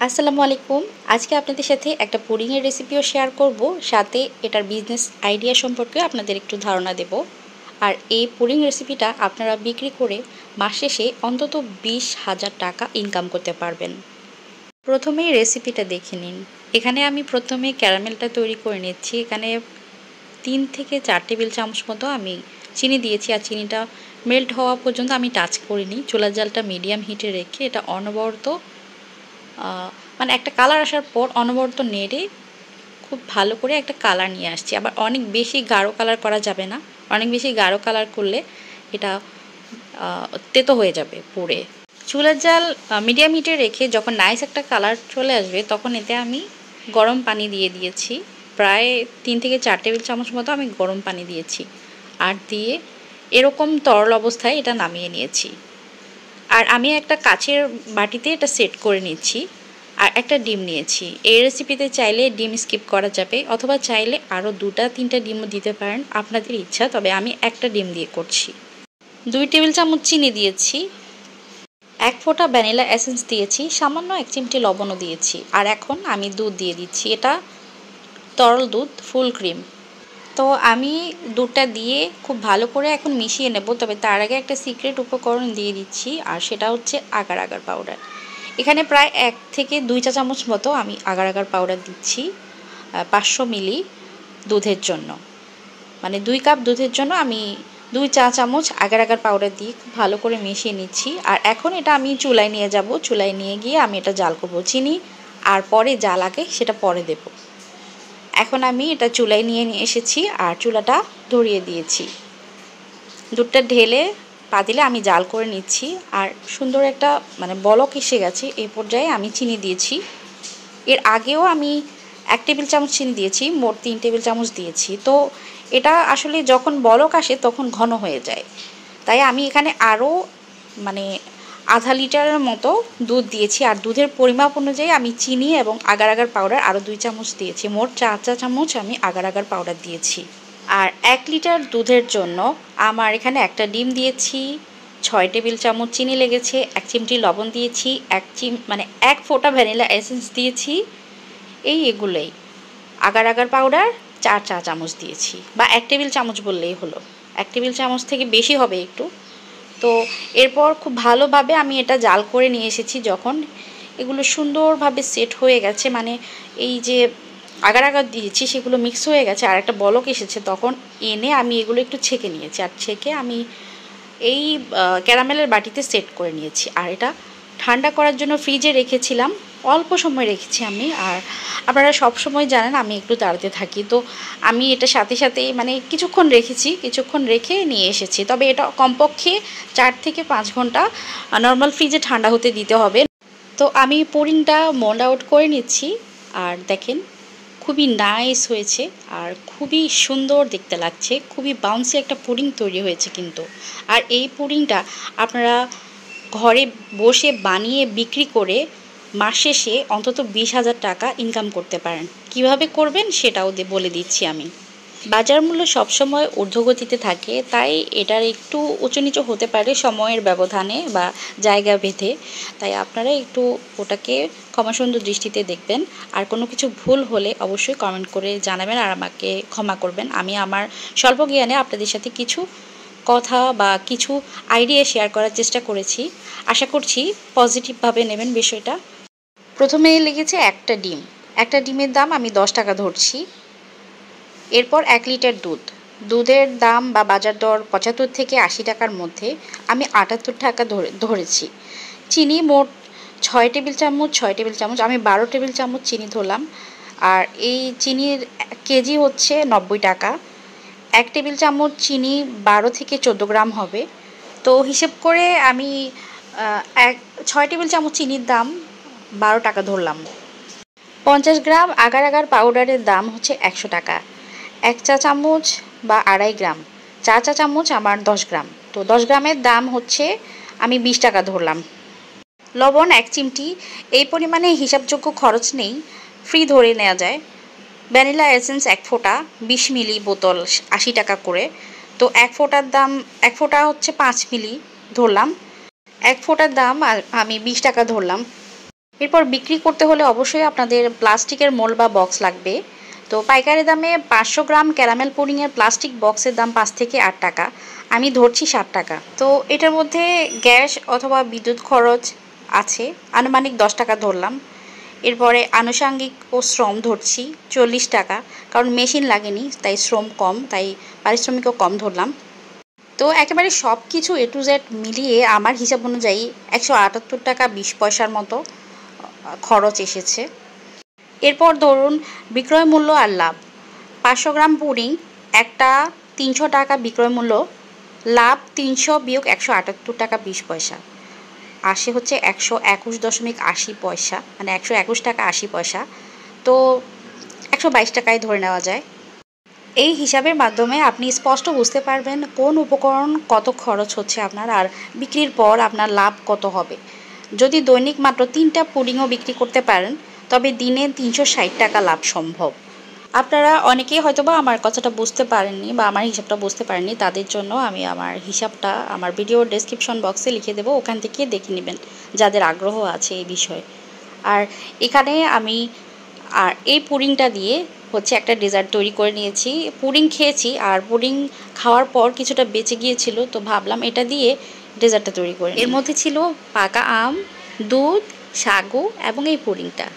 আসসালামু আলাইকুম। আজকে আপনাদের সাথে একটা পুডিংয়ের রেসিপিও শেয়ার করব, সাথে এটার বিজনেস আইডিয়া সম্পর্কে আপনাদের একটু ধারণা দেব। আর এই পুডিং রেসিপিটা আপনারা বিক্রি করে মাস শেষে অন্তত 20,000 টাকা ইনকাম করতে পারবেন। প্রথমেই রেসিপিটা দেখে নিন। এখানে আমি প্রথমে ক্যারামেলটা তৈরি করে নিচ্ছি। এখানে 3 থেকে 4 টেবিল চামচ মতো আমি চিনি দিয়েছি, আর চিনিটা মেল্ট হওয়া পর্যন্ত আমি টাচ করিনি। চুলার জালটা মিডিয়াম হিটে রেখে এটা অনবরত মানে একটা কালার আসার পর অনবরত নেড়ে খুব ভালো করে একটা কালার নিয়ে আসছি। আবার অনেক বেশি গাঢ় কালার করা যাবে না, অনেক বেশি গাঢ় কালার করলে এটা তেতো হয়ে যাবে পুড়ে। চুলার জাল মিডিয়াম হিটে রেখে যখন নাইস একটা কালার চলে আসবে তখন এতে আমি গরম পানি দিয়ে দিয়েছি। প্রায় 3 থেকে 4 টেবিল চামচ মতো আমি গরম পানি দিয়েছি, আর দিয়ে এরকম তরল অবস্থায় এটা নামিয়ে নিয়েছি। আর আমি একটা কাচের বাটিতে এটা সেট করে নিচ্ছি। আর একটা ডিম নিয়েছি। এই রেসিপিতে চাইলে ডিম স্কিপ করা যাবে, অথবা চাইলে আরও 2-3টা ডিমও দিতে পারেন, আপনাদের ইচ্ছা। তবে আমি একটা ডিম দিয়ে করছি। 2 টেবিল চামচ চিনি দিয়েছি, 1 ফোঁটা ভ্যানিলা এসেন্স দিয়েছি, সামান্য 1 চিমটি লবণও দিয়েছি। আর এখন আমি দুধ দিয়ে দিচ্ছি। এটা তরল দুধ, ফুল ক্রিম। তো আমি দুধটা দিয়ে খুব ভালো করে এখন মিশিয়ে নেব। তবে তার আগে একটা সিক্রেট উপকরণ দিয়ে দিচ্ছি, আর সেটা হচ্ছে আগার আগার পাউডার। এখানে প্রায় 1 থেকে 2 চা চামচ মতো আমি আগার আগার পাউডার দিচ্ছি 500 মিলি দুধের জন্য। মানে 2 কাপ দুধের জন্য আমি 2 চা চামচ আগার আগার পাউডার দিয়ে খুব ভালো করে মিশিয়ে নিচ্ছি। আর এখন এটা আমি চুলায় নিয়ে যাব। চুলায় নিয়ে গিয়ে আমি এটা জাল করব। চিনি আর পরে যা লাগে সেটা পরে দেব। এখন আমি এটা চুলায় নিয়ে এসেছি আর চুলাটা ধরিয়ে দিয়েছি। দুধটা ঢেলে পাতিলে আমি জাল করে নিচ্ছি। আর সুন্দর একটা বলক এসে গেছে। এই পর্যায়ে আমি চিনি দিয়েছি। এর আগেও আমি 1 টেবিল চামচ চিনি দিয়েছি, মোট 3 টেবিল চামচ দিয়েছি। তো এটা আসলে যখন বলক আসে তখন ঘন হয়ে যায়, তাই আমি এখানে আরও আধা লিটারের মতো দুধ দিয়েছি। আর দুধের পরিমাপ অনুযায়ী আমি চিনি এবং আগার আগার পাউডার আরও 2 চামচ দিয়েছি। মোট 4 চা চামচ আমি আগার আগার পাউডার দিয়েছি। আর 1 লিটার দুধের জন্য আমার এখানে একটা ডিম দিয়েছি, 6 টেবিল চামচ চিনি লেগেছে, 1 চিমটি লবণ দিয়েছি, 1 ফোঁটা ভ্যানিলা এসেন্স দিয়েছি। এগুলোই আগার আগার পাউডার 4 চা চামচ দিয়েছি, বা 1 টেবিল চামচ বললেই হলো। 1 টেবিল চামচ থেকে বেশি হবে একটু। তো এরপর খুব ভালোভাবে আমি এটা জাল করে নিয়ে এসেছি। যখন এগুলো সুন্দরভাবে সেট হয়ে গেছে, এই যে আগার আগার দিয়েছি সেগুলো মিক্স হয়ে গেছে আর একটা বলক এসেছে, তখন এনে আমি এগুলো একটু ছেঁকে নিয়েছি। আর ছেঁকে আমি এই ক্যারামেলের বাটিতে সেট করে নিয়েছি। আর এটা ঠান্ডা করার জন্য ফ্রিজে রেখেছিলাম, অল্প সময় রেখেছি আমি। আর আপনারা সব সময় জানেন আমি একটু তাড়াতে থাকি, তো আমি এটা সাথে সাথেই কিছুক্ষণ রেখেছি, কিছুক্ষণ রেখে নিয়ে এসেছি। তবে এটা কমপক্ষে 4 থেকে 5 ঘন্টা নর্মাল ফ্রিজে ঠান্ডা হতে দিতে হবে। তো আমি পুডিংটা মোল্ড আউট করে নিচ্ছি। আর দেখেন খুবই নাইস হয়েছে আর খুবই সুন্দর দেখতে লাগছে। খুবই বাউন্সি একটা পুডিং তৈরি হয়েছে কিন্তু। আর এই পুডিংটা আপনারা ঘরে বসে বানিয়ে বিক্রি করে মাস শেষে অন্তত 20,000 টাকা ইনকাম করতে পারেন। কিভাবে করবেন সেটাও বলে দিচ্ছি আমি। বাজার মূল্য সবসময় ঊর্ধ্বগতিতে থাকে, তাই এটার একটু উঁচু নিচু হতে পারে সময়ের ব্যবধানে বা জায়গা ভেদে। তাই আপনারা একটু ওটাকে ক্ষমাসুন্দর দৃষ্টিতে দেখবেন। আর কোনো কিছু ভুল হলে অবশ্যই কমেন্ট করে জানাবেন আর আমাকে ক্ষমা করবেন। আমি আমার স্বল্প জ্ঞানে আপনাদের সাথে কিছু কথা বা কিছু আইডিয়া শেয়ার করার চেষ্টা করেছি। আশা করছি পজিটিভভাবে নেবেন বিষয়টা। প্রথমে লেগেছে একটা ডিম। একটা ডিমের দাম আমি 10 টাকা ধরছি। এরপর 1 লিটার দুধের দাম বা বাজার দর 75 থেকে 80 টাকার মধ্যে, আমি 78 টাকা ধরেছি। চিনি মোট 6 টেবিল চামচ, আমি 12 টেবিল চামচ চিনি ধরলাম। আর এই চিনির কেজি হচ্ছে 90 টাকা। 1 টেবিল চামচ চিনি 12 থেকে 14 গ্রাম হবে। তো হিসেব করে আমি 6 টেবিল চামচ চিনির দাম 12 টাকা ধরলাম। 50 গ্রাম আগার আগার পাউডারের দাম হচ্ছে 100 টাকা। 1 চা চামচ বা 2.5 গ্রাম, 4 চা চামচ আমার 10 গ্রাম। তো 10 গ্রামের দাম হচ্ছে আমি 20 টাকা ধরলাম। লবণ 1 চিমটি। এই পরিমাণে হিসাবযোগ্য খরচ নেই, ফ্রি ধরে নেওয়া যায়। ভ্যানিলা এসেন্স 1 ফোঁটা, 20 মিলি বোতল 80 টাকা করে। তো 1 ফোঁটার দাম, 1 ফোঁটা হচ্ছে 5 মিলি ধরলাম। 1 ফোঁটার দাম আমি 20 টাকা ধরলাম। এরপর বিক্রি করতে হলে অবশ্যই আপনাদের প্লাস্টিকের মোল্ড বা বক্স লাগবে। তো পাইকারি দামে 500 গ্রাম ক্যারামেল পুডিংয়ের প্লাস্টিক বক্সের দাম 5 থেকে 8 টাকা, আমি ধরছি 60 টাকা। তো এটার মধ্যে গ্যাস অথবা বিদ্যুৎ খরচ আছে, আনুমানিক 10 টাকা ধরলাম। এরপরে আনুষঙ্গিক ও শ্রম ধরছি 40 টাকা, কারণ মেশিন লাগেনি তাই শ্রম কম, তাই পারিশ্রমিকও কম ধরলাম। তো একেবারে সব কিছু এ টু জেড মিলিয়ে আমার হিসাব অনুযায়ী 178 টাকা 20 পয়সার মতো খরচ এসেছে। এরপর ধরুন বিক্রয় মূল্য আর লাভ। 500 গ্রাম পুডিং একটা 300 টাকা বিক্রয় মূল্য, লাভ 300 বিয়োগ 178 টাকা 20 পয়সা, আসে হচ্ছে 121.80 পয়সা, মানে 121 টাকা 80 পয়সা। তো 122 টাকায় ধরে নেওয়া যায়। এই হিসাবের মাধ্যমে আপনি স্পষ্ট বুঝতে পারবেন কোন উপকরণ কত খরচ হচ্ছে আপনার, আর বিক্রির পর আপনার লাভ কত হবে। যদি দৈনিক মাত্র 3টা পুডিংও বিক্রি করতে পারেন তবে দিনে 360 টাকা লাভ সম্ভব। আপনারা অনেকেই হয়তোবা আমার কথাটা বুঝতে পারেননি বা আমার হিসাবটা বুঝতে পারেননি, তাদের জন্য আমি আমার হিসাবটা আমার ভিডিওর ডেসক্রিপশন বক্সে লিখে দেবো, ওখান থেকে দেখে নেবেন যাদের আগ্রহ আছে এই বিষয়ে। আর এখানে আমি এই পুডিংটা দিয়ে হচ্ছে একটা ডেজার্ট তৈরি করে নিয়েছি। পুডিং খেয়েছি আর পুডিং খাওয়ার পর কিছুটা বেঁচে গিয়েছিল, তো ভাবলাম এটা দিয়ে ডেজার্টটা তৈরি করে। এর মধ্যে ছিল পাকা আম, দুধ, সাগু এবং এই পুডিংটা।